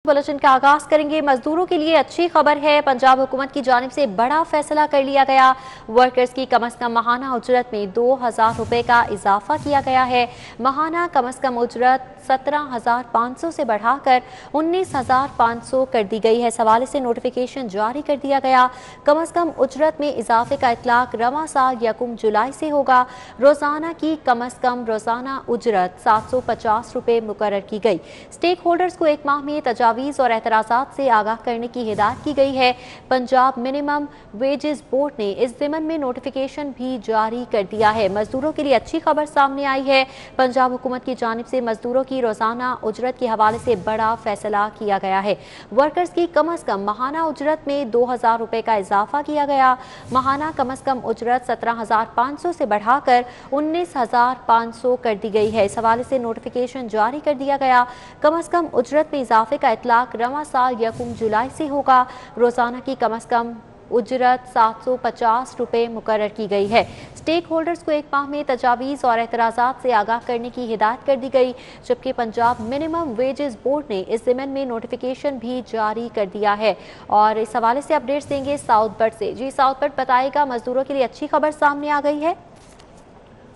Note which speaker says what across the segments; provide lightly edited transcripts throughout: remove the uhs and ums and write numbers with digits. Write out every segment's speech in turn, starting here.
Speaker 1: Bulletin का आगाज करेंगे। मजदूरों के लिए अच्छी खबर है। पंजाब हुकूमत की जानिब से बड़ा फैसला कर लिया गया। वर्कर्स की कम से कम माहाना उजरत में 2000 रुपए का इजाफा किया गया है। माहाना कम से कम उजरत 17,500 से बढ़ाकर 19,500 कर दी गई है। इस हवाले से नोटिफिकेशन जारी कर दिया गया। कम से कम उजरत में इजाफे का इतलाक रवां साल 1 जुलाई से होगा। रोजाना की कम से कम रोजाना उजरत 750 रुपए मुकर्रर की गई। स्टेक होल्डर्स को एक माह में तजावीज़ और एतराज़ात से आगाह करने की हिदायत की गई है। पंजाब मिनिमम वेजेस बोर्ड ने इस ज़िमन में नोटिफिकेशन भी जारी कर दिया है। मजदूरों के लिए अच्छी खबर सामने आई है। पंजाब हुकूमत की जानिब से मजदूरों की रोजाना उजरत के हवाले से बड़ा फैसला किया गया है। वर्कर्स की कम अज कम माहाना उजरत में 2000 रुपए का इजाफा किया गया। माहाना कम अज कम उजरत 17,500 से बढ़ाकर 19,500 कर दी गई है। इस हवाले से नोटिफिकेशन जारी कर दिया गया। कम अज कम उजरत में इजाफे का इतलाक रवां साल 1 जुलाई से होगा। रोजाना की कम अज कम उजरत 750 रुपए मुकर्रर की गई है। स्टेक होल्डर्स को एक माह में तजावीज़ और एतराज़ात से आगाह करने की हिदायत कर दी गई, जबकि पंजाब मिनिमम वेजेस बोर्ड ने इस ज़िमन में नोटिफिकेशन भी जारी कर दिया है। और इस हवाले से अपडेट्स देंगे साउथ बट से। जी साउथ बट बताएगा, मजदूरों के लिए अच्छी खबर सामने आ गई है।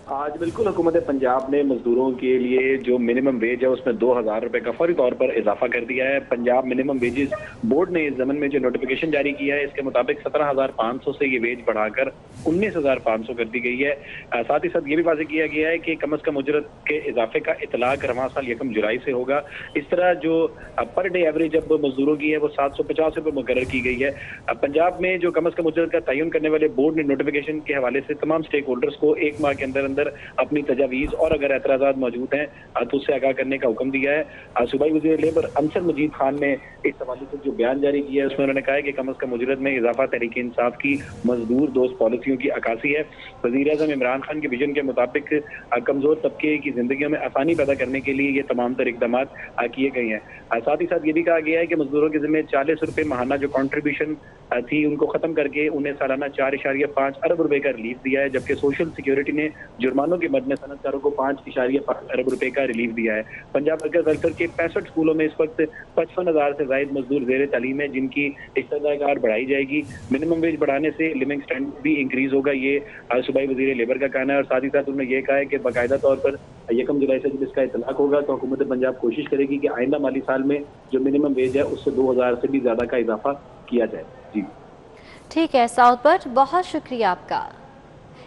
Speaker 2: आज बिल्कुल हुकूमत पंजाब ने मजदूरों के लिए जो मिनिमम वेज है उसमें 2000 रुपए का फौरी तौर पर इजाफा कर दिया है। पंजाब मिनिमम वेजेस बोर्ड ने इस जमन में जो नोटिफिकेशन जारी किया है, इसके मुताबिक 17,500 से ये वेज बढ़ाकर 19,500 कर दी गई है। साथ ही साथ ये भी वाज़ेह किया गया है कि कम अज कम उजरत के इजाफे का इतलाक रवां साल 1 जुलाई से होगा। इस तरह जो पर डे एवरेज अब मजदूरों की है वो 750 रुपये मुकर्रर की गई है। पंजाब में जो कम अज कम उजरत का तयन करने वाले बोर्ड ने नोटिफिकेशन के हवाले से तमाम स्टेक होल्डर्स को एक माह के अंदर अपनी तजावीज़ और अगर एतराज़ात मौजूद हैं तो उससे आगाह करने का हुक्म दिया है। सूबाई वज़ीर लेबर अंसर मजीद खान ने इस हवाले से जो बयान जारी किया है उसमें उन्होंने कहा है कि कम अज कम उजरत में इजाफा तहरीक इंसाफ की मजदूर दोस्त पॉलिसियों की अक्कासी है। वज़ीर आज़म इमरान खान के विजन के मुताबिक कमजोर तबके की जिंदगी में आसानी पैदा करने के लिए ये तमाम तर इकदाम किए गए हैं। साथ ही साथ ये भी कहा गया है कि मजदूरों के जिम्मे 40 रुपये माहाना जो कॉन्ट्रीब्यूशन थी उनको खत्म करके उन्हें सालाना 4.5 अरब रुपए का रिलीफ दिया है, जबकि सोशल सिक्योरिटी ने जुर्मानों के मद में सनतकारों को 5.5 अरब रुपए का रिलीफ दिया है। पंजाब वर्कर वेलफेयर के 65 स्कूलों में इस वक्त 55,000 से ज्यादा मजदूर जेर तालीम है, जिनकी इस्तेदाकार बढ़ाई जाएगी। मिनिमम वेज बढ़ाने से लिविंग स्टैंडर्ड भी इंक्रीज होगा, ये सूबाई वजीर लेबर का कहना है। और साथ ही साथ उन्होंने ये कहा है कि बाकायदा तौर पर 1 जुलाई से जब इसका इतलाक होगा तो हुकूमत पंजाब कोशिश करेगी कि आइंदा माली साल में जो मिनिमम वेज है उससे 2000 से भी ज्यादा का इजाफा किया जाए। जी
Speaker 1: ठीक है साउथ बट, बहुत शुक्रिया आपका।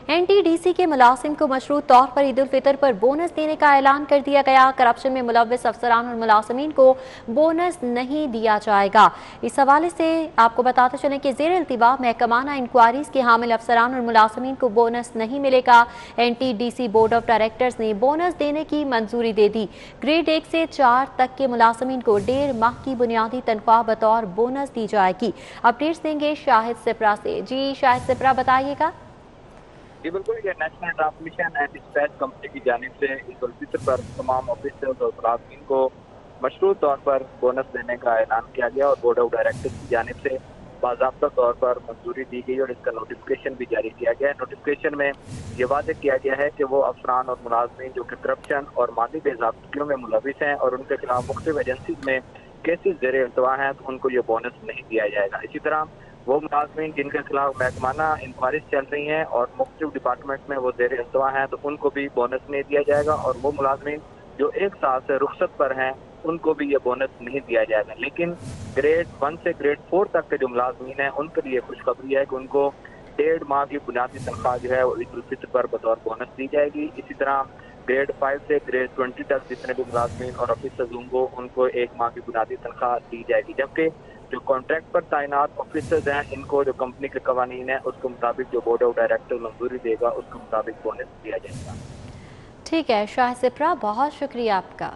Speaker 1: एनटीडीसी के मुलाजिम को मशरूत तौर पर ईद उल फितर पर बोनस देने का ऐलान कर दिया गया। करप्शन में मुलव्वस अफसरान और मुलाजिमीन को बोनस नहीं दिया जाएगा। इस हवाले से आपको बताते चलें कि ज़ेर इल्तिवा महकमाना इंक्वायरीज के हामिल अफसरान और मुलाजिमीन को बोनस नहीं मिलेगा। एनटीडीसी बोर्ड ऑफ डायरेक्टर्स ने बोनस देने की मंजूरी दे दी। ग्रेड 1 से 4 तक के मुलाजिमीन को 1.5 माह की बुनियादी तनख्वाह बतौर बोनस दी जाएगी। अपडेट्स देंगे शाहिद सिपरा से। जी शाहिद सिपरा बताइएगा।
Speaker 3: जी बिल्कुल, ये national transmission and dispatch company की जानिब से ईद उल फितर पर तमाम ऑफिसर्स और मुलाजिमीन को मशरूत तौर पर बोनस देने का ऐलान किया गया और बोर्ड ऑफ डायरेक्टर्स की जानिब से बाज़ाब्ता तौर पर मंजूरी दी गई और इसका नोटिफिकेशन भी जारी किया गया है। नोटिफिकेशन में ये वाज़ेह किया गया है कि वो अफसरान और मुलाजिमीन जो कि करप्शन और माली बेज़ाब्तियों में मुलविस हैं और उनके खिलाफ मुख्तलिफ एजेंसीज में केसेस ज़ेर इल्तवा हैं तो उनको ये बोनस नहीं दिया जाएगा। इसी तरह वो मुलाजमीन जिनके खिलाफ महकमाना इंक्वायरीज चल रही हैं और मुख्तलिफ डिपार्टमेंट में वो ज़ेर इल्तवा हैं तो उनको भी बोनस नहीं दिया जाएगा। और वो मुलाजमीन जो 1 साल से रुखसत पर हैं उनको भी ये बोनस नहीं दिया जाएगा। लेकिन ग्रेड 1 से ग्रेड 4 तक के जो मुलाजमीन हैं उनके लिए खुशखबरी है कि उनको 1.5 माह की बुनियादी तनख्वाह जो है वो ईद उल फितर पर बतौर बोनस दी जाएगी। इसी तरह ग्रेड 5 से ग्रेड 20 तक जितने भी मुलाजमीन और ऑफिसर्स होंगे उनको 1 माह की बुनियादी तनख्वाह दी जाएगी, जबकि जो कॉन्ट्रैक्ट पर तैनात ऑफिसर्स हैं इनको जो कंपनी के कवानीन है उसके मुताबिक जो बोर्ड ऑफ डायरेक्टर मंजूरी देगा उसके मुताबिक बोनस दिया जाएगा।
Speaker 1: ठीक है शाहिद सिपरा, बहुत शुक्रिया आपका।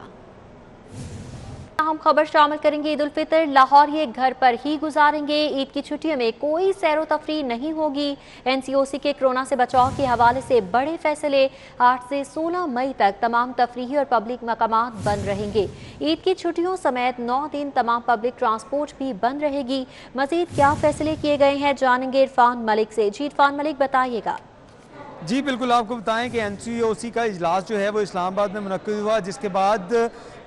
Speaker 1: हम खबर शामिल करेंगे ईद उल फितर लाहौर ये घर पर ही गुजारेंगे। ईद की छुट्टियों में कोई सैरो तफरी नहीं होगी। एनसीओसी के कोरोना से बचाव के हवाले से बड़े फैसले। 8 से 16 मई तक तमाम तफरीही और पब्लिक मकामात बंद रहेंगे। ईद की छुट्टियों समेत 9 दिन तमाम पब्लिक ट्रांसपोर्ट भी बंद रहेगी। मजीद क्या फैसले किए गए हैं जानेंगे इरफान मलिक से। जी इरफान मलिक बताइएगा।
Speaker 4: जी बिल्कुल, आपको बताएं कि NCOC का इजलास जो है वो इस्लामाबाद में मुनक्किद हुआ, जिसके बाद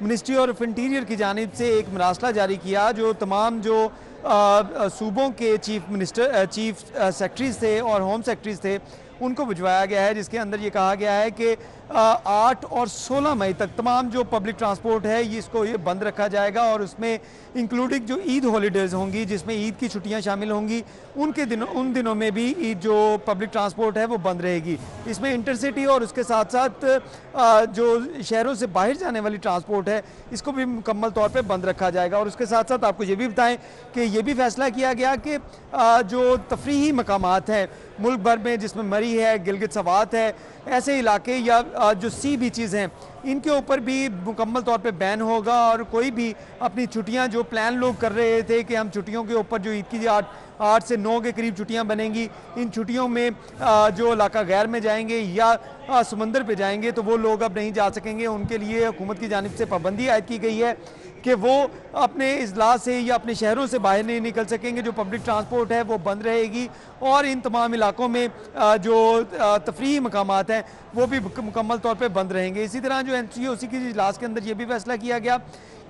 Speaker 4: मिनिस्ट्री ऑफ इंटीरियर की जानिब से एक मरासला जारी किया जो तमाम जो सूबों के चीफ सेक्रेटरीज थे और होम सेक्रेटरीज थे उनको भिजवाया गया है, जिसके अंदर ये कहा गया है कि 8 और 16 मई तक तमाम जो पब्लिक ट्रांसपोर्ट है ये बंद रखा जाएगा और उसमें इंक्लूडिंग जो ईद हॉलीडेज़ होंगी जिसमें ईद की छुट्टियां शामिल होंगी उन दिनों में भी ईद जो पब्लिक ट्रांसपोर्ट है वो बंद रहेगी। इसमें इंटरसिटी और उसके साथ साथ जो शहरों से बाहर जाने वाली ट्रांसपोर्ट है इसको भी मुकम्मल तौर पर बंद रखा जाएगा। और उसके साथ साथ आपको ये भी बताएं कि ये भी फैसला किया गया कि जो तफरीही मकामात हैं मुल्क भर में, जिसमें मरी है, गिलगित सवात है, ऐसे इलाके या जो सी बीचेज़ हैं इनके ऊपर भी मुकम्मल तौर पे बैन होगा और कोई भी अपनी छुट्टियां जो प्लान लोग कर रहे थे कि हम छुट्टियों के ऊपर जो ईद की 8 से 9 के करीब छुट्टियां बनेंगी, इन छुट्टियों में जो इलाका गैर में जाएंगे या समंदर पे जाएंगे तो वो लोग अब नहीं जा सकेंगे। उनके लिए हुकूमत की जानिब से पाबंदी आयद की गई है कि वो अपने अजला से या अपने शहरों से बाहर नहीं निकल सकेंगे। जो पब्लिक ट्रांसपोर्ट है वो बंद रहेगी और इन तमाम इलाकों में जो तफरीही मकामात हैं वो भी मुकम्मल तौर पे बंद रहेंगे। इसी तरह जो NCOC की इजलास के अंदर ये भी फैसला किया गया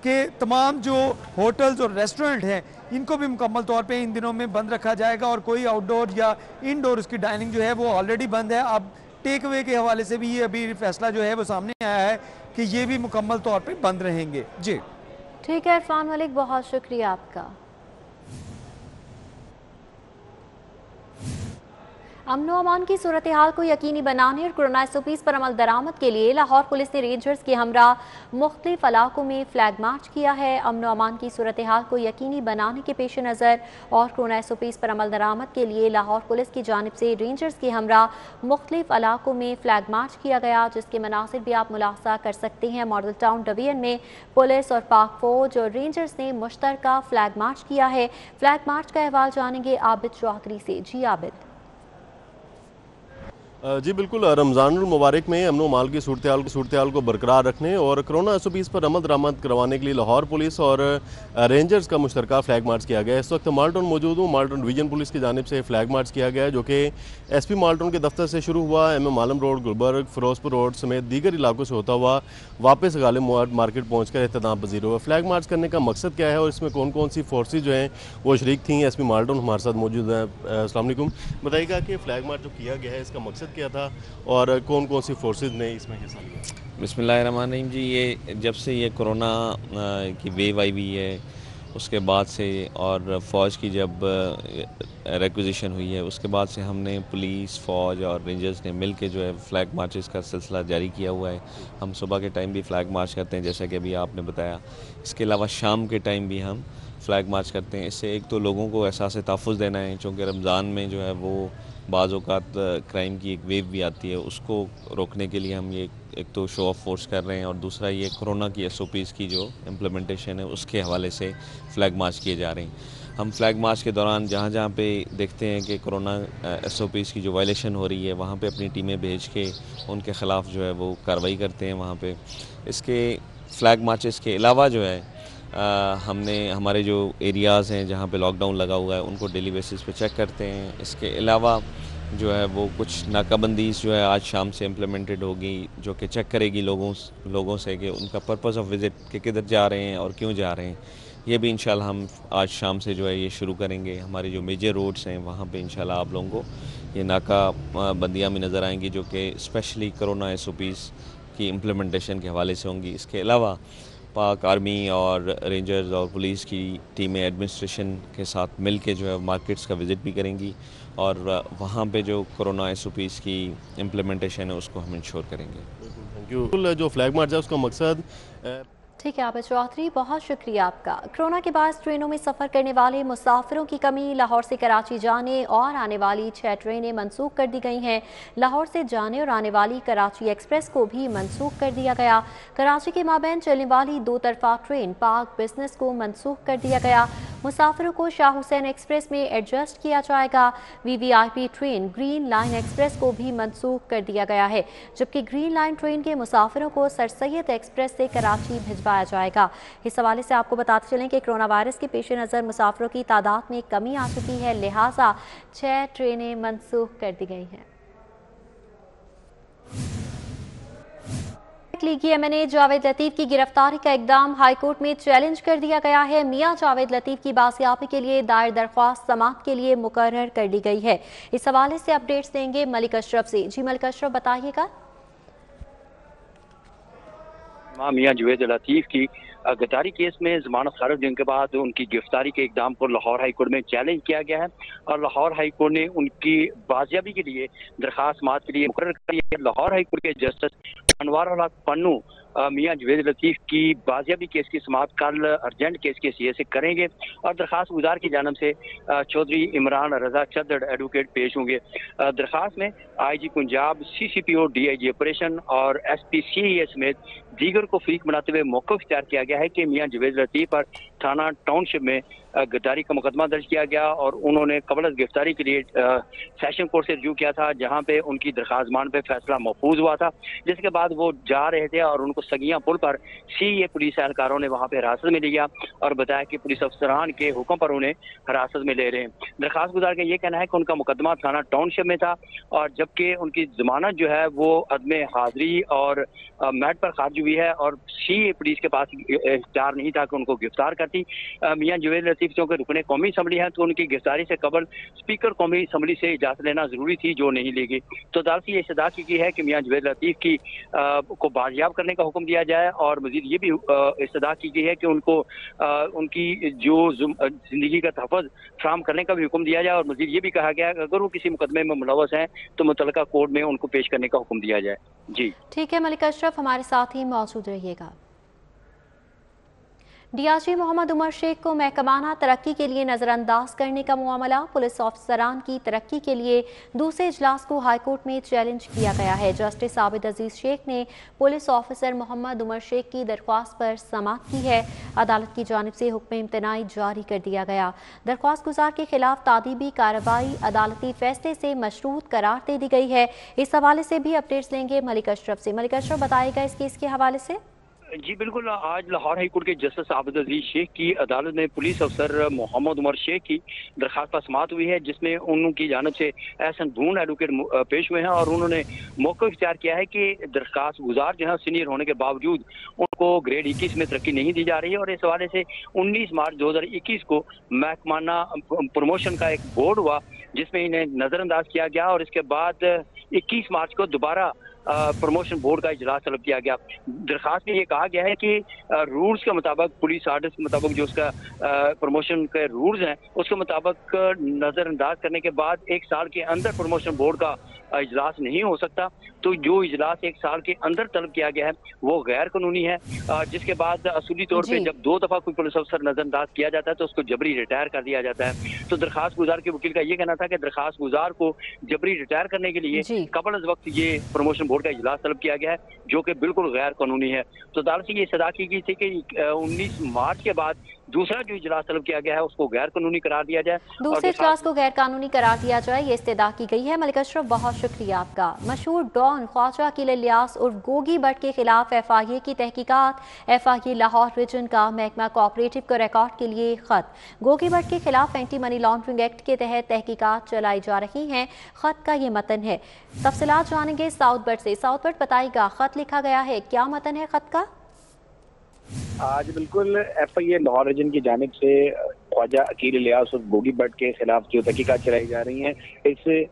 Speaker 4: कि तमाम जो होटल्स और रेस्टोरेंट हैं इनको भी मुकम्मल तौर पे इन दिनों में बंद रखा जाएगा और कोई आउटडोर या इनडोर उसकी डाइनिंग जो है वो ऑलरेडी बंद है। अब टेक अवे के हवाले से भी ये अभी फैसला जो है वो सामने आया है कि ये भी मुकम्मल तौर पर बंद रहेंगे। जी
Speaker 1: ठीक है इरफान मलिक, बहुत शुक्रिया आपका। अमन व अमान की सूरत हाल को यकीनी बनाने और कोरोना SOPs पर अमल दरामद के लिए लाहौर पुलिस ने रेंजर्स के हमरा मुख्तलिफ इलाकों में फ्लैग मार्च किया है। अमन व अमान की सूरत हाल को यकीनी बनाने के पेश नज़र और कोरोना SOPs पर अमल दरामद के लिए लाहौर पुलिस की जानिब से रेंजर्स के हमरा मुख्तलिफ इलाकों में फ्लैग मार्च किया गया, जिसके मनासिर भी आप मुलाहजा कर सकते हैं। मॉडल टाउन डिवीजन में पुलिस और पाक फौज और रेंजर्स ने मुश्तरका फ्लैग मार्च किया है। फ्लैग मार्च का अहवाल जानेंगे आबिद चौधरी से। जी आबिद।
Speaker 5: जी बिल्कुल, रमज़ानुल मुबारक में अमन व अमान की सूरत हाल को बरकरार रखने और कोरोना SOPs पर अमल दरामद करवाने के लिए लाहौर पुलिस और रेंजर्स का मुश्तरका फ्लैग मार्च किया गया है। इस वक्त माल्टन मौजूद हूँ। माल्टन डिवीजन पुलिस की जानिब से फ्लैग मार्च किया गया है जो कि SP माल्टन के दफ्तर से शुरू हुआ, MM आलम रोड, गुलबर्ग, फिरोजपुर रोड समेत दीगर इलाकों से होता हुआ वापस गालिब मार्केट पहुँच कर अख्ताम पजीर हुआ। फ्लैग मार्च करने का मकसद क्या है और इसमें कौन कौन सी फोर्सेज जो हैं वो शरीक थी? SP माल्टन हमारे साथ मौजूद हैं। अस्सलाम वालेकुम, बताइएगा कि फ्लैग मार्च जो किया गया है इसका मकसद क्या था और कौन कौन सी फोर्सेज ने इसमें हिस्सा लिया?
Speaker 6: बिस्मिल्लाहिर्रहमानिर्रहीम जी, ये जब से ये कोरोना की वेव आई हुई है उसके बाद से और फ़ौज की जब रिक्विजिशन हुई है उसके बाद से हमने पुलिस, फ़ौज और रेंजर्स ने मिल के जो है फ्लैग मार्चेस का सिलसिला जारी किया हुआ है। हम सुबह के टाइम भी फ्लैग मार्च करते हैं जैसा कि अभी आपने बताया। इसके अलावा शाम के टाइम भी हम फ्लैग मार्च करते हैं। इससे एक तो लोगों को एहसास तहफ़्फ़ुज़ देना है, चूँकि रमज़ान में जो है वो बाज़ औक़ात क्राइम की एक वेव भी आती है, उसको रोकने के लिए हम ये एक तो शो ऑफ फोर्स कर रहे हैं और दूसरा ये कोरोना की SOPs की जो इम्प्लीमेंटेशन है उसके हवाले से फ़्लैग मार्च किए जा रहे हैं। हम फ्लैग मार्च के दौरान जहाँ जहाँ पे देखते हैं कि कोरोना SOPs की जो वायलेशन हो रही है वहाँ पे अपनी टीमें भेज के उनके ख़िलाफ़ जो है वो कार्रवाई करते हैं वहाँ पे। इसके फ्लैग मार्चेस के अलावा जो है हमने हमारे जो एरियाज़ हैं जहाँ पे लॉकडाउन लगा हुआ है उनको डेली बेसिस पे चेक करते हैं। इसके अलावा जो है वो कुछ नाकाबंदी जो है आज शाम से इम्प्लीमेंटेड होगी जो कि चेक करेगी लोगों से कि उनका पर्पस ऑफ विज़िट कि किधर जा रहे हैं और क्यों जा रहे हैं। ये भी इंशाल्लाह हम आज शाम से जो है ये शुरू करेंगे। हमारे जो मेजर रोड्स हैं वहाँ पे इंशाल्लाह आप लोगों को ये नाका बंदियाँ भी नज़र आएंगी जो कि स्पेशली कोरोना SOPs की इम्प्लीमेंटेशन के हवाले से होंगी। इसके अलावा पाक आर्मी और रेंजर्स और पुलिस की टीमें एडमिनिस्ट्रेशन के साथ मिल के जो है मार्केट्स का विज़िट भी करेंगी और वहाँ पे जो कोरोना SOPs की इम्प्लीमेंटेशन है उसको हम इंश्योर करेंगे।
Speaker 5: Thank you. जो फ्लैग मार्च है उसका मकसद
Speaker 1: ठीक है आबिद चौधरी, बहुत शुक्रिया आपका। कोरोना के बाद ट्रेनों में सफ़र करने वाले मुसाफिरों की कमी, लाहौर से कराची जाने और आने वाली 6 ट्रेनें मनसूख कर दी गई हैं। लाहौर से जाने और आने वाली कराची एक्सप्रेस को भी मनसूख कर दिया गया। कराची के माबैन चलने वाली 2 तरफा ट्रेन पाक बिजनेस को मनसूख कर दिया गया। मुसाफिरों को शाह हुसैन एक्सप्रेस में एडजस्ट किया जाएगा। VVIP train green line express को भी मनसूख कर दिया गया है, जबकि ग्रीन लाइन ट्रेन के मुसाफिरों को सर सैयद एक्सप्रेस से कराची भिजवाया जाएगा। इस हवाले से आपको बताते चलें कि कोरोना वायरस के पेश नज़र मुसाफिरों की तादाद में कमी आ चुकी है, लिहाजा 6 ट्रेनें मनसूख कर दी गई हैं। लीगी एमएनए जावेद लतीफ की गिरफ्तारी का इकदाम हाईकोर्ट में चैलेंज कर दिया गया है। मियां जावेद लतीफ की बाजियाबी के लिए दायर दरख्वास्त समाअत के लिए मुकर्रर कर दी गई है। इस हवाले से अपडेट्स देंगे मलिक अशरफ से। जी मलिक अशरफ, बताइएगा।
Speaker 7: मियां जावेद लतीफ की गद्दारी केस में जमानत खारिज होने के बाद उनकी गिरफ्तारी के इकदाम को लाहौर हाईकोर्ट में चैलेंज किया गया है और लाहौर हाईकोर्ट ने उनकी बाजियाबी के लिए दरखास्त समाअत के लिए मुकर्रर कर दिया है। लाहौर हाईकोर्ट के जस्टिस अनवार उल हक पन्नू मियां जावेद लतीफ की बाजियाबी केस की समाअत कल अर्जेंट केस के सीए से करेंगे और दरखास्त गुजार की जानब से चौधरी इमरान रजा चद्दड़ एडवोकेट पेश होंगे। दरखास्त में IG Punjab, CCPO, DIG operation और एसपीसीए समेत दीगर को फरीक बनाते हुए मौक़िफ़ इख्तियार किया गया है कि मियां जावेद लतीफ पर थाना टाउनशिप में गद्दारी का मुकदमा दर्ज किया गया और उन्होंने कबल गिरफ्तारी के लिए सेशन कोर्ट से रजू किया था, जहां पे उनकी दरखास्त मान पे फैसला महफूज हुआ था, जिसके बाद वो जा रहे थे और उनको सगिया पुल पर सीए पुलिस एहलकारों ने वहां पे हिरासत में लिया और बताया कि पुलिस अफसरान के हुक्म पर उन्हें हिरासत में ले रहे हैं। दरखास्त गुजार का ये कहना है कि उनका मुकदमा थाना टाउनशिप में था और जबकि उनकी जमानत जो है वो अदम हाजिरी और मैट पर खारिज हुई है और सीए पुलिस के पास इख्तियार नहीं था कि उनको गिरफ्तार करती। मियां जावेद लतीफ चूंकि रुकने कौमी असम्बली है तो उनकी गिरफ्तारी से कबल स्पीकर कौमी असम्बली से इजाजत लेना जरूरी थी, जो नहीं ली गई। तो अदालत ये इस्तदा की गई है कि मियां जावेद लतीफ की को बाजियाब करने का हुक्म दिया जाए और मजीद ये भी इस्तदा की गई है कि उनको उनकी जो जिंदगी का तहफ़्फ़ुज़ फराहम करने का भी हुक्म दिया जाए और मजीद ये भी कहा गया है कि अगर वो किसी मुकदमे में मुलव्वस हैं तो मुतल्लिका कोर्ट में उनको पेश करने का हुक्म दिया जाए। जी
Speaker 1: ठीक है मलिक अशरफ, हमारे साथ ही मौजूद रहिएगा। डीआईजी मोहम्मद उमर शेख को महकमाना तरक्की के लिए नज़रअंदाज करने का मामला, पुलिस अफसरान की तरक्की के लिए दूसरे इजलास को हाईकोर्ट में चैलेंज किया गया है। जस्टिस आबिद अजीज शेख ने पुलिस ऑफिसर मोहम्मद उमर शेख की दरख्वास्त पर समाअत की है। अदालत की जानिब से हुक्म इम्तनाई जारी कर दिया गया। दरख्वास्त गुजार के खिलाफ तादीबी कार्रवाई अदालती फैसले से मशरूत करार दे दी गई है। इस हवाले से भी अपडेट्स लेंगे मलिक अशरफ से। मलिक अशरफ, बताएगा इस केस के हवाले से।
Speaker 7: जी बिल्कुल, आज लाहौर हाईकोर्ट के जस्टिस आबिद अजीज शेख की अदालत में पुलिस अफसर मोहम्मद उमर शेख की दरखास्त पर समाअत हुई है, जिसमें उनकी जानब से एहसन भून एडवोकेट पेश हुए हैं और उन्होंने मौक़िफ़ इख्तियार किया है कि दरखास्त गुजार जो है सीनियर होने के बावजूद उनको ग्रेड 21 में तरक्की नहीं दी जा रही है और इस हवाले से 19 मार्च 2021 को महकमाना प्रमोशन का एक बोर्ड हुआ जिसमें इन्हें नज़रअंदाज किया गया और इसके बाद 21 मार्च को दोबारा प्रमोशन बोर्ड का इजलास तलब किया गया। दरखास्त में ये कहा गया है कि रूल्स के मुताबिक, पुलिस आर्डर्स के मुताबिक जो उसका प्रमोशन के रूल्स हैं उसके मुताबिक नज़रअंदाज करने के बाद 1 साल के अंदर प्रमोशन बोर्ड का इजलास नहीं हो सकता। तो जो इजलास 1 साल के अंदर तलब किया गया है वो गैर कानूनी है, जिसके बाद असूली तौर पर जब 2 दफ़ा कोई पुलिस अफसर नज़रअंदाज किया जाता है तो उसको जबरी रिटायर कर दिया जाता है। तो दरखास्त गुजार के वकील का ये कहना था कि दरखास्त गुजार को जबरी रिटायर करने के लिए कबल अज़ वक्त ये प्रमोशन बोर्ड का इजलास तलब किया गया है, जो कि बिल्कुल गैर कानूनी है। तो अदालत से ये सदा की गई थी कि 19 मार्च के बाद दूसरा जो इजलास तलब किया गया है उसको गैर कानूनी करार दिया जाए,
Speaker 1: दूसरे इजलास को गैर कानूनी करार दिया जाए, ये इस्तदा की गई है। मलिक अशरफ, बहुत शुक्रिया आपका। मशहूर डॉन ख्वाजा अकील इलियास और गोगी भट्ट के खिलाफ FIA की तहकीकात। FIA लाहौर रीजन का महकमा कोऑपरेटिव को रिकॉर्ड के लिए खत। गोगी भट्ट के खिलाफ एंटी मनी लॉन्ड्रिंग एक्ट के तहत तहकीकात चलाई जा रही हैं। खत का ये मतन है, तफसीलात जानेंगे साउथ बट से। साउथ बट, बताइएगा, खत लिखा गया है, क्या मतन है खत का?
Speaker 2: आज बिल्कुल FIA लाहौर रीजन की जानिब से ख्वाजा अकील इलियास और गोगी भट्ट के खिलाफ जो तहकीकात चलाई जा रही हैं, इस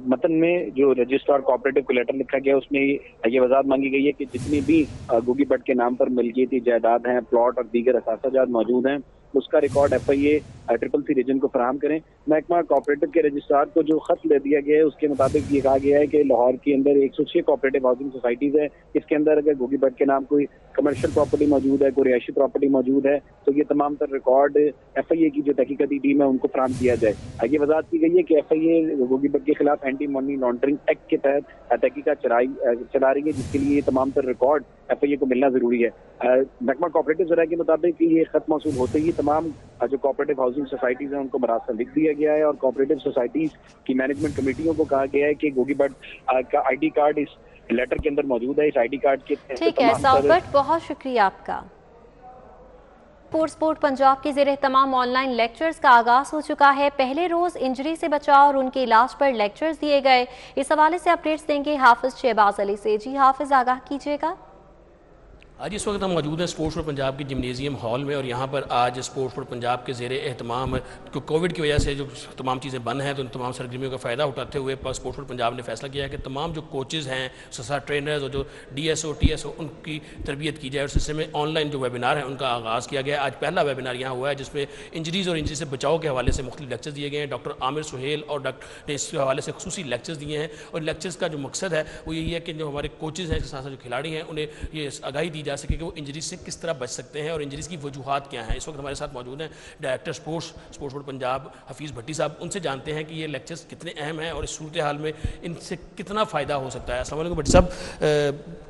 Speaker 2: मतन में जो रजिस्ट्रार कोऑपरेटिव को लेटर लिखा गया उसमें ये वजाहत मांगी गई है कि जितनी भी गोगी भट्ट के नाम पर मिल्कियती जायदाद हैं, प्लॉट और दीगर असासाजात मौजूद हैं, उसका रिकॉर्ड FIA CCC रीजन को फराहम करें। महकमा कोऑपरेटिव के रजिस्ट्रार को जो खत ले दिया गया है उसके मुताबिक ये कहा गया है कि लाहौर के अंदर 106 कोऑपरेटिव हाउसिंग सोसाइटीज है। इसके अंदर अगर गोगी भट्ट के नाम कोई कमर्शियल प्रॉपर्टी मौजूद है, कोई रिहायशी प्रॉपर्टी मौजूद है, तो ये तमाम तर रिकॉर्ड FIA की जो तहकीकाती टीम है उनको फराहम किया जाए। ये वजाहत की गई है कि FIA गोगी भट्ट के खिलाफ एंटी मनी लॉन्ड्रिंग एक्ट के तहत तहकीकात चला रही है, जिसके लिए ये तमाम तर रिकॉर्ड FIA को मिलना जरूरी है। महकमा कोऑपरेटिव ज़रा के मुताबिक ये खत मौसूल होते ही तमाम जो कोऑपरेटिव हाउसिंग सोसाइटीज हैं उनको मरासला लिख दिया गया है और कोऑपरेटिव सोसाइटीज की मैनेजमेंट कमेटियों को कहा गया है कि गोगी भट्ट का ID कार्ड इस लेटर के अंदर मौजूद है। इस ID कार्ड के
Speaker 1: ठीक है साउथ बट, बहुत शुक्रिया आपका। स्पोर्ट पंजाब के ज़ेरे तमाम ऑनलाइन लेक्चर्स का आगाज हो चुका है। पहले रोज इंजरी से बचाव और उनके इलाज पर लेक्चर्स दिए गए। इस हवाले से अपडेट्स देंगे हाफिज शहबाज अली से। जी हाफिज, आगाह कीजिएगा।
Speaker 8: आज इस वक्त हम मौजूद हैं स्पोर्ट्स फॉर पंजाब के जिमनेजियम हॉल में और यहाँ पर आज स्पोर्ट्स फॉर पंजाब के ज़ेर एहतमाम कोविड की वजह से जो तमाम चीज़ें बंद हैं तो उन तमाम सरगर्मियों का फ़ायदा उठाते हुए स्पोर्ट्स फॉर पंजाब ने फैसला किया है कि तमाम जो कोचेज़ हैं, साथ ट्रेनर्स और जो DSO TSO उनकी तरबियत की जाए और सिलसिले में ऑनलाइन जो वेबिनार है उनका आगाज़ किया गया है। आज पहला वेबिनार यहाँ हुआ है जिसमें इंजरीज़ और इंजरी से बचाव के हवाले से मुख्तलिफ लेक्चर्स दिए गए हैं। डॉक्टर आमिर सुहेल और डॉक्टर ने इस हवाले से खुसूसी लेक्चर्स दिए हैं और लेक्चर्स का जो मकसद है वो यही है कि जो हमारे कोचेज़ हैं, इसके साथ साथ जो खिलाड़ी हैं, उन्हें ये आगाही दी जा सके कि वो इंजरी से किस तरह बच सकते हैं और इंजरीज़ की वजूहात क्या हैं। इस वक्त हमारे साथ मौजूद हैं director sports for Punjab Hafeez Bhatti Sahab. उनसे जानते हैं कि ये लेक्चर्स कितने अहम हैं और इस सूरत हाल में इनसे कितना फ़ायदा हो सकता है। अस्सलाम वालेकुम भट्टी साहब,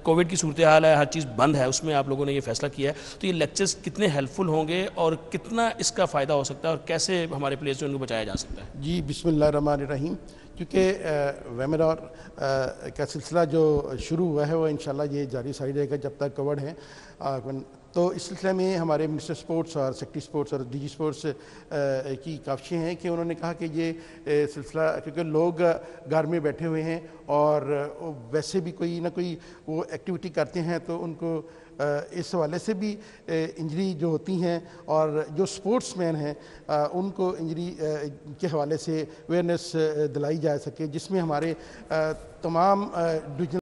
Speaker 8: कोविड की सूरत हाल है, हर चीज़ बंद है, उसमें आप लोगों ने ये फैसला किया है, तो ये लेक्चर्स कितने हेल्पफुल होंगे और कितना इसका फ़ायदा हो सकता है और कैसे हमारे प्लेयर्स से उनको बचाया जा सकता है?
Speaker 9: जी, बिस्मिल्लाहिर्रहमानिर्रहीम। क्योंकि वेबिनार का सिलसिला जो शुरू हुआ है वो इंशाल्लाह ये जारी सारी रहेगा जब तक कोविड है। तो इस सिलसिले में हमारे मिनिस्टर स्पोर्ट्स और सेक्रेटरी स्पोर्ट्स और DG स्पोर्ट्स की काफ़ी हैं कि उन्होंने कहा कि ये सिलसिला, क्योंकि लोग घर में बैठे हुए हैं और वैसे भी कोई ना कोई वो एक्टिविटी करते हैं तो उनको इस हवाले से भी इंजरी जो होती हैं और जो स्पोर्ट्समैन हैं उनको इंजरी के हवाले से अवेयरनेस दिलाई जा सके, जिसमें हमारे तमाम डिवीजनल